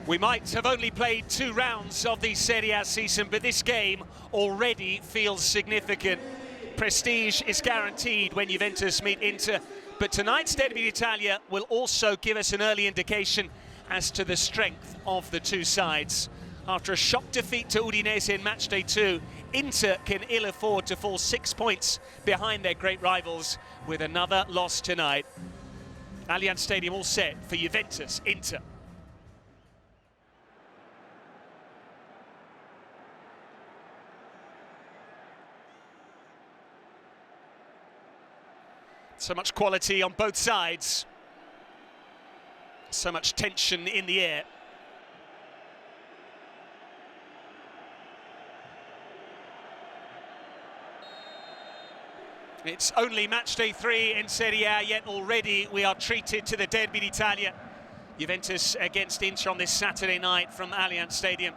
We might have only played 2 rounds of the Serie A season, but this game already feels significant. Prestige is guaranteed when Juventus meet Inter, but tonight's Derby d'Italia will also give us an early indication as to the strength of the two sides. After a shock defeat to Udinese in matchday 2, Inter can ill afford to fall 6 points behind their great rivals with another loss tonight. Allianz Stadium all set for Juventus-Inter. So much quality on both sides. So much tension in the air. It's only matchday 3 in Serie A, yet already we are treated to the Derby d'Italia. Juventus against Inter on this Saturday night from Allianz Stadium.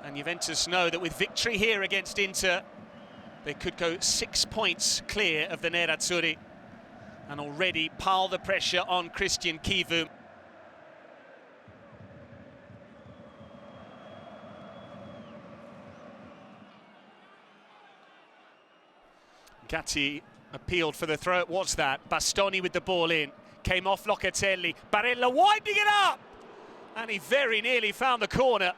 And Juventus know that with victory here against Inter, they could go 6 points clear of the Nerazzurri and already pile the pressure on Christian Chivu. Gatti appealed for the throw, it was that. Bastoni with the ball in, came off Locatelli, Barella winding it up! And he very nearly found the corner.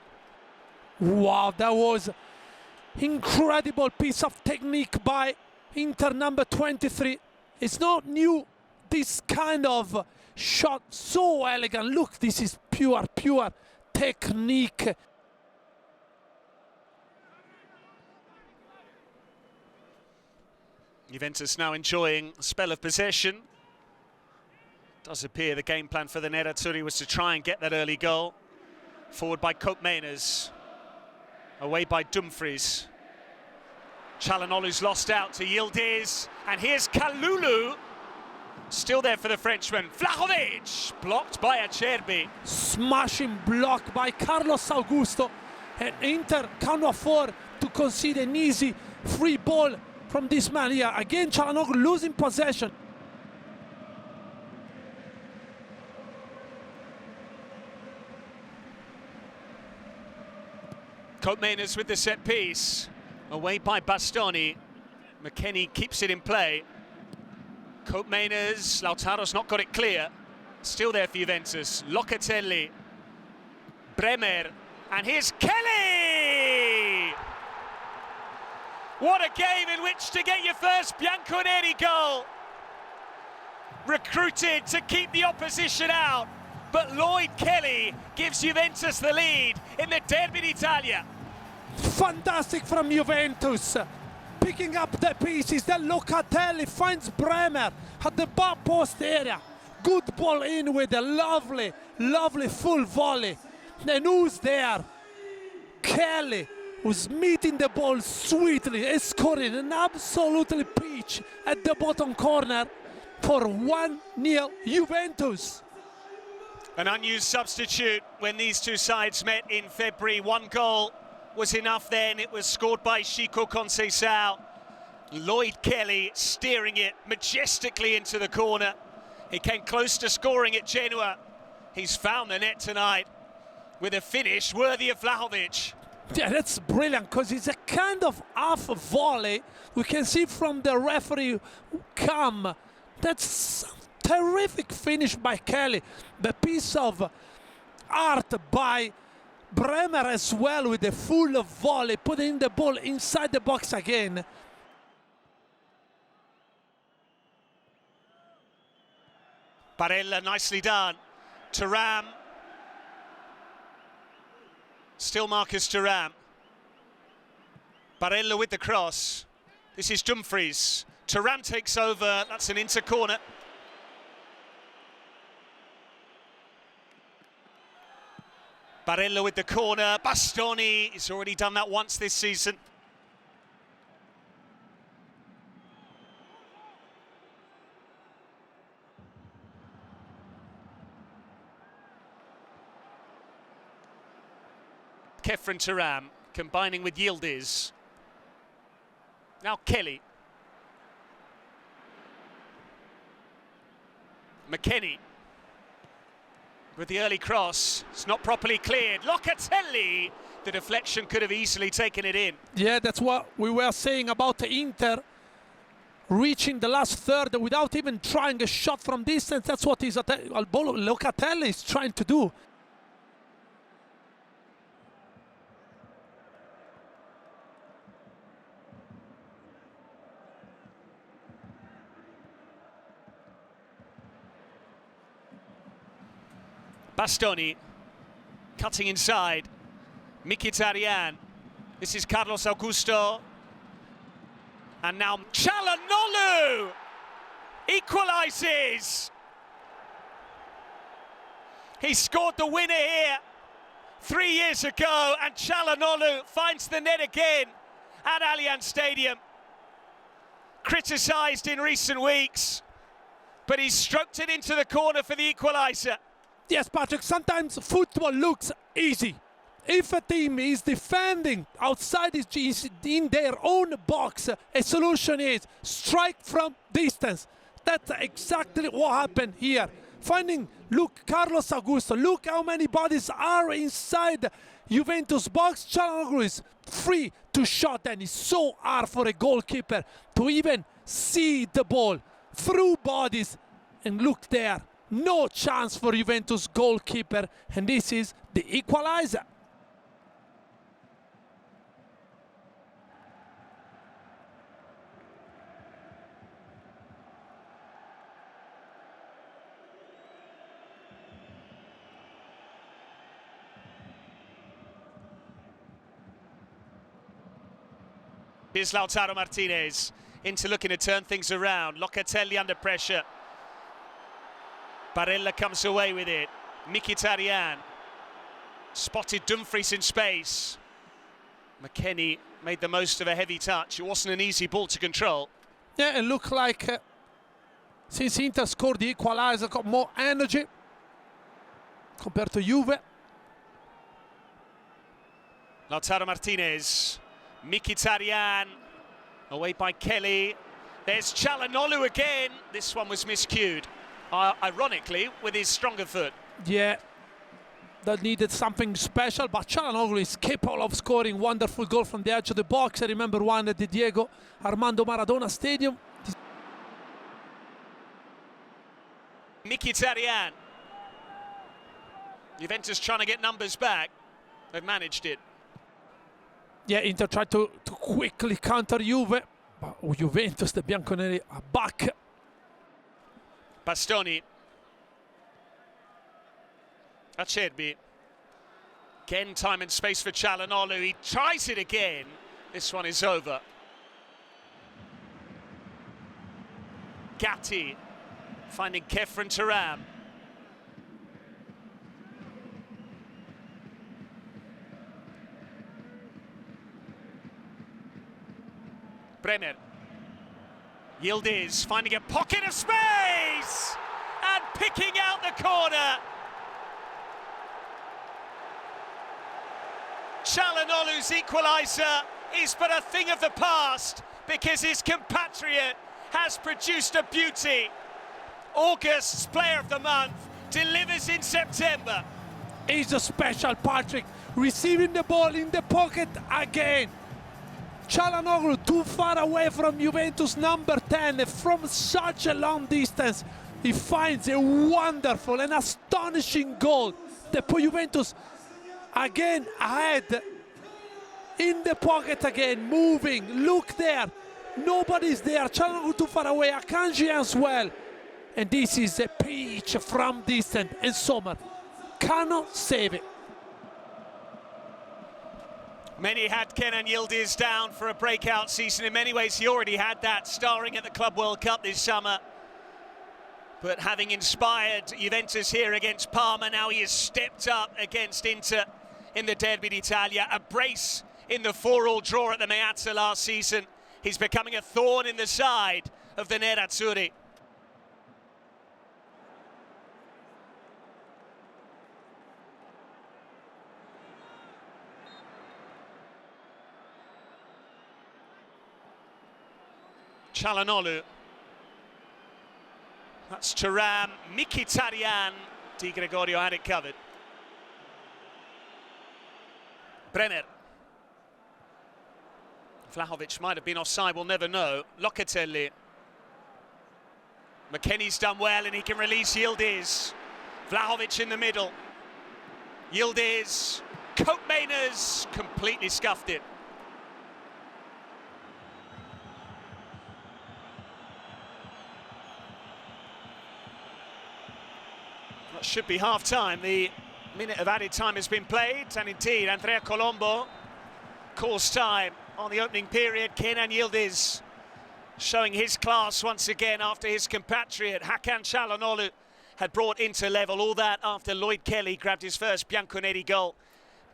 Wow, that was incredible piece of technique by Inter number 23. It's not new, this kind of shot, so elegant. Look, this is pure technique. Juventus now enjoying a spell of possession. Does appear the game plan for the Nerazzurri was to try and get that early goal. Forward by Koopmeiners. Away by Dumfries. Calhanoglu's lost out to Yildiz. And here's Calhanoglu. Still there for the Frenchman. Vlahovic blocked by Acerbi. Smashing block by Carlos Augusto. And Inter can't afford to concede an easy free ball from this man here. Again, Calhanoglu losing possession. Koopmeiners with the set piece. Away by Bastoni. McKennie keeps it in play. Koopmeiners, Lautaro's not got it clear. Still there for Juventus. Locatelli. Bremer. And here's Kelly! What a game in which to get your first Bianconeri goal. Recruited to keep the opposition out. But Lloyd Kelly gives Juventus the lead in the Derby d'Italia. Fantastic from Juventus. Picking up the pieces, then Locatelli finds Bremer at the bar post area. Good ball in with a lovely full volley. Then who's there? Kelly, who's meeting the ball sweetly and scoring an absolutely peach at the bottom corner for 1-0 Juventus. An unused substitute when these two sides met in February. 1 goal was enough then. It was scored by Chico Conceição. Lloyd Kelly steering it majestically into the corner. He came close to scoring at Genoa. He's found the net tonight with a finish worthy of Vlahovic. Yeah, that's brilliant because it's a kind of half volley. We can see from the referee come. That's terrific finish by Kelly. The piece of art by Bremer as well with the full volley, putting the ball inside the box again. Barella nicely done. Thuram. Still Marcus Thuram. Barella with the cross. This is Dumfries. Thuram takes over. That's an Inter corner. Barella with the corner. Bastoni, he's already done that once this season. Kefren Thuram combining with Yildiz. Now Kelly. McKennie. with the early cross. It's not properly cleared. Locatelli, the deflection could have easily taken it in. Yeah, that's what we were saying about the Inter reaching the last third without even trying a shot from distance. That's what Locatelli is trying to do. Bastoni cutting inside. Mkhitaryan. This is Carlos Augusto. And now Calhanoglu equalizes. He scored the winner here 3 years ago, and Calhanoglu finds the net again at Allianz Stadium. Criticised in recent weeks, but he's stroked it into the corner for the equaliser. Yes, Patrick, sometimes football looks easy. If a team is defending outside in their own box, a solution is strike from distance. That's exactly what happened here. Look, Carlos Augusto, look how many bodies are inside Juventus box. Calhanoglu is free to shot, and it's so hard for a goalkeeper to even see the ball through bodies. And look there, no chance for Juventus goalkeeper, and this is the equalizer. Here's Lautaro Martinez into looking to turn things around. Locatelli under pressure. Barella comes away with it. Mkhitaryan spotted Dumfries in space. McKennie made the most of a heavy touch. It wasn't an easy ball to control. Yeah, it looked like since Inter scored the equalizer, got more energy compared to Juve. Lautaro Martinez. Mkhitaryan away by Kelly. There's Calhanoglu again. This one was miscued, ironically, with his stronger foot. Yeah, that needed something special, but Calhanoglu is capable of scoring wonderful goal from the edge of the box. I remember one at the Diego Armando Maradona Stadium. Mkhitaryan. Juventus trying to get numbers back. They've managed it. Yeah, Inter tried to quickly counter Juve, but Juventus, the bianconeri, are back. Bastoni. Acerbi. Again, time and space for Calhanoglu. He tries it again. This one is over. Gatti finding Kefren Thuram. Bremer. Yildiz finding a pocket of space and picking out the corner. Calhanoglu's equaliser is but a thing of the past because his compatriot has produced a beauty. August's Player of the Month delivers in September. He's a special, Patrick, receiving the ball in the pocket again. Calhanoglu too far away from Juventus number 10, from such a long distance. He finds a wonderful and astonishing goal that put Juventus again ahead. In the pocket again, moving, look there, nobody's there. Calhanoglu too far away, Akanji as well. And this is a pitch from distance, and Sommer cannot save it. Many had Kenan Yildiz down for a breakout season. In many ways, he already had that, starring at the Club World Cup this summer. But having inspired Juventus here against Parma, now he has stepped up against Inter in the Derby d'Italia. A brace in the 4-4 draw at the Meazza last season. He's becoming a thorn in the side of the Nerazzurri. Calhanoglu. That's Thuram. Mkhitaryan Di Gregorio had it covered. Bremer. Vlahovic might have been offside, we'll never know. Locatelli. McKennie's done well and he can release Yildiz. Vlahovic in the middle. Yildiz. Koopmeiners completely scuffed it. That should be half-time. The minute of added time has been played, and indeed Andrea Colombo calls time on the opening period. Kenan Yildiz showing his class once again after his compatriot Hakan Calhanoglu had brought Inter level. All that after Lloyd Kelly grabbed his first Bianconeri goal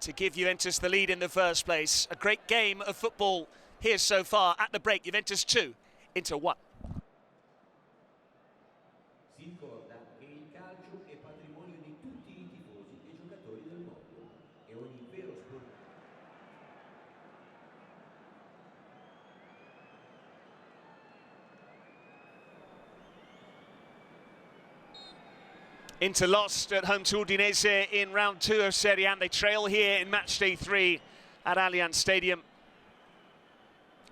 to give Juventus the lead in the first place. A great game of football here so far. At the break, Juventus 2, Inter 1. Inter lost at home to Udinese in round 2 of Serie A, and they trail here in match day 3 at Allianz Stadium.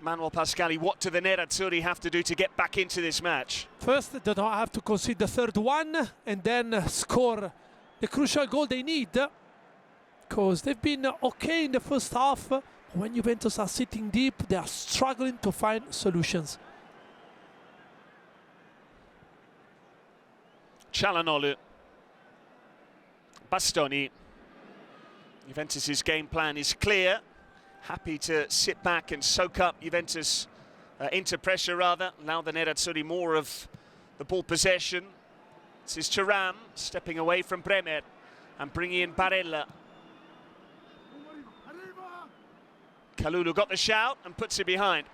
Manuel Pascali, what do the Nerazzurri have to do to get back into this match? First, they don't have to concede the third one and then score the crucial goal they need, because they've been okay in the first half. When Juventus are sitting deep, they are struggling to find solutions. Calhanoglu. Bastoni. Juventus's game plan is clear. Happy to sit back and soak up Juventus into pressure, rather. Allow the Nerazzurri more of the ball possession. This is Thuram stepping away from Bremer and bringing in Barella. Calhanoglu got the shout and puts it behind.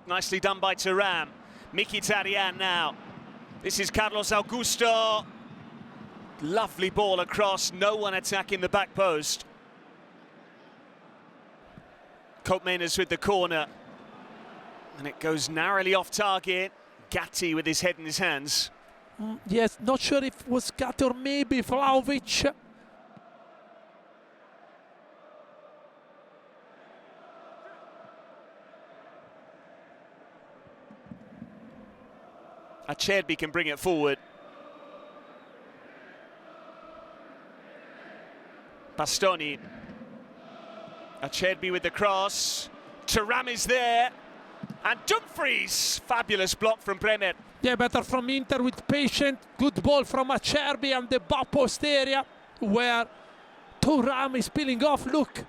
Nicely done by Thuram. Mkhitaryan now. This is Carlos Augusto. Lovely ball across, no one attacking the back post. Koopmeiners with the corner. And it goes narrowly off target. Gatti with his head in his hands. Yes, not sure if it was Gatti or maybe Vlahovic. Acerbi can bring it forward. Bastoni. Acerbi with the cross. Thuram is there. And Dumfries. Fabulous block from Bremer. Yeah, better from Inter with patient. Good ball from Acerbi and the back post area where Thuram is peeling off. Look.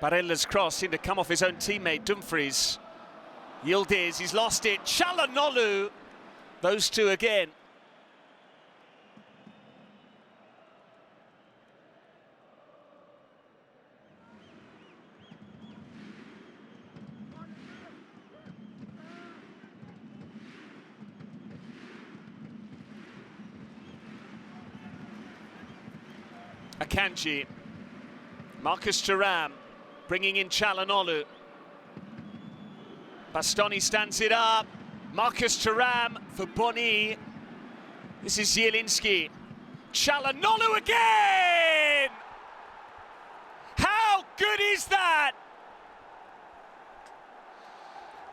Barella's cross seemed to come off his own teammate, Dumfries. Yildiz, he's lost it. Calhanoglu. Those two again. Akanji. Marcus Thuram. Bringing in Calhanoglu. Bastoni stands it up. Marcus Thuram for Boni. This is Zielinski. Calhanoglu again! How good is that?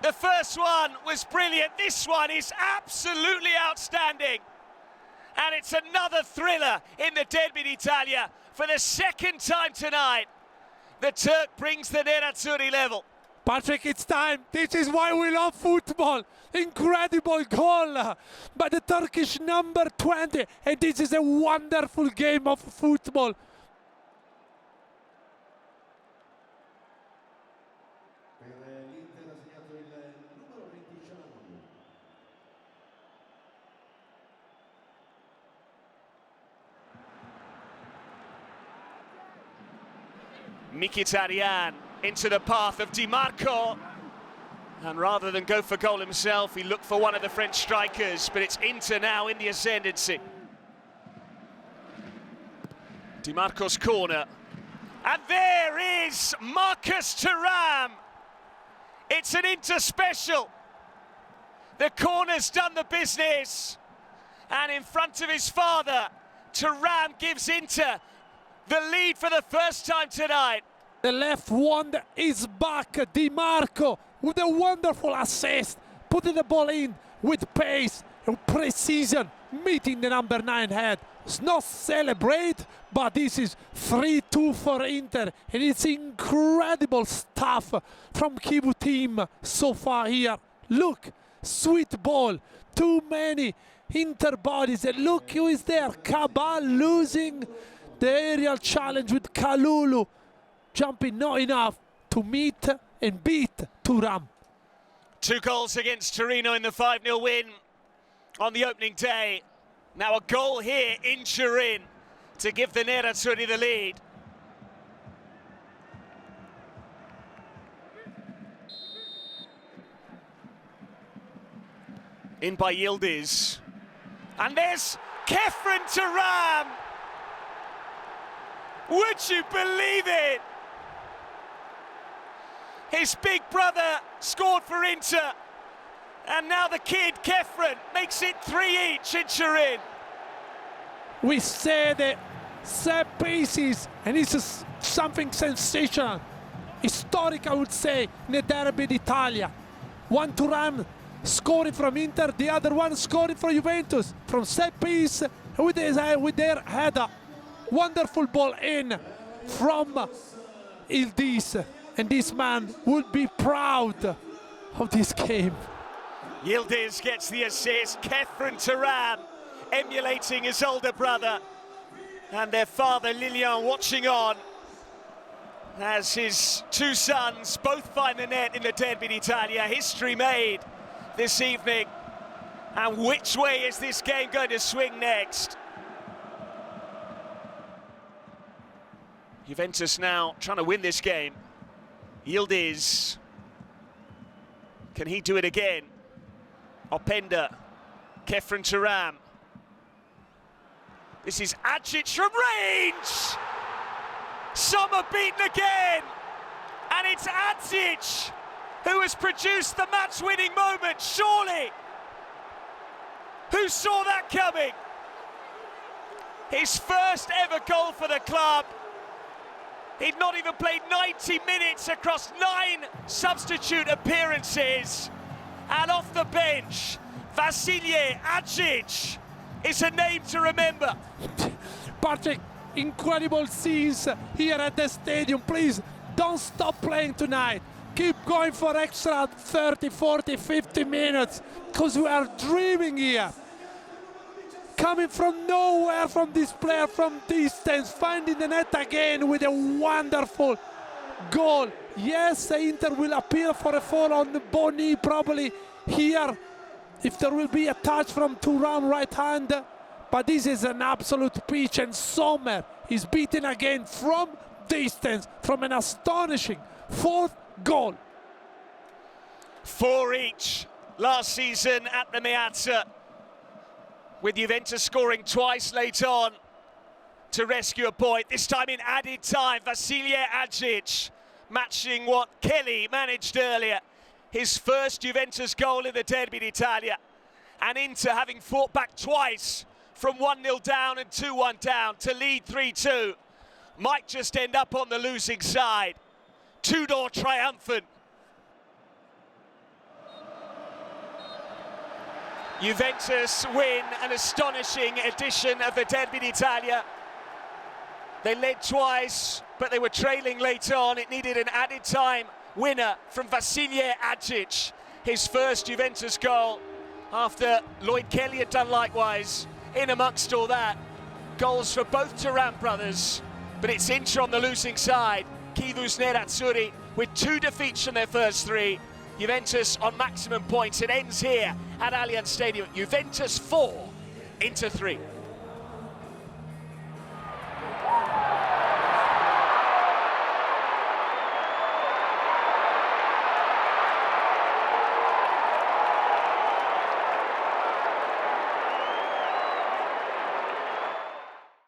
The first one was brilliant. This one is absolutely outstanding. And it's another thriller in the Derby d'Italia for the second time tonight. The Turk brings the Nerazzurri level. Patrick, it's time. This is why we love football. Incredible goal by the Turkish number 20. And this is a wonderful game of football. Mkhitaryan into the path of Di Marco, and rather than go for goal himself, he looked for one of the French strikers, but it's Inter now in the ascendancy. Di Marco's corner. And there is Marcus Thuram. It's an Inter special. The corner's done the business. And in front of his father, Thuram gives Inter the lead for the first time tonight. The left wonder is back. Di Marco with a wonderful assist, putting the ball in with pace and precision, meeting the number 9 head. It's not celebrate, but this is 3-2 for Inter, and it's incredible stuff from Kivu team so far here. Look, sweet ball, too many Inter bodies, and look who is there. Cabal losing the aerial challenge with Calhanoglu, jumping not enough to meet and beat Thuram. 2 goals against Torino in the 5-0 win on the opening day. Now a goal here in Turin to give the Nerazzurri the lead. In by Yildiz. And there's Kefren Thuram. Would you believe it? His big brother scored for Inter. And now the kid, Kefren, makes it 3 each in Turin. We say the set pieces, and it's something sensational. Historic, I would say, in the Derby d'Italia. One Thuram scoring from Inter, the other one scoring for Juventus. From set piece with their header. Wonderful ball in from Yildiz. And this man would be proud of this game. Yildiz gets the assist. Kefren Thuram emulating his older brother. And their father, Lilian, watching on as his 2 sons both find the net in the Derby d'Italia. History made this evening. And which way is this game going to swing next? Juventus now trying to win this game. Yildiz. Can he do it again? Openda. Kefren Thuram. This is Adzic from range! Sommer beaten again! And it's Adzic who has produced the match-winning moment, surely! Who saw that coming? His first ever goal for the club. He'd not even played 90 minutes across 9 substitute appearances. And off the bench, Vasilije Adzic is a name to remember. Patrick, incredible scenes here at the stadium. Please don't stop playing tonight. Keep going for extra 30, 40, 50 minutes, because we are dreaming here. Coming from nowhere from this player from distance, finding the net again with a wonderful goal. Yes, Inter will appeal for a foul on Boni probably here, if there will be a touch from Thuram right hand. But this is an absolute pitch, and Sommer is beaten again from distance from an astonishing 4th goal. 4 each last season at the Meazza, with Juventus scoring twice late on to rescue a point, this time in added time. Vasilije Adzic matching what Kelly managed earlier. His first Juventus goal in the Derby d'Italia. And Inter, having fought back twice from 1-0 down and 2-1 down to lead 3-2, might just end up on the losing side. Tudor triumphant. Juventus win an astonishing edition of the Derby d'Italia. They led twice, but they were trailing late on. It needed an added time winner from Vasilije Adzic, his first Juventus goal after Lloyd Kelly had done likewise. In amongst all that, goals for both Thuram brothers, but it's Inter on the losing side. Kivu's Nerazzurri with 2 defeats from their first 3. Juventus on maximum points. It ends here at Allianz Stadium. Juventus 4, Inter 3.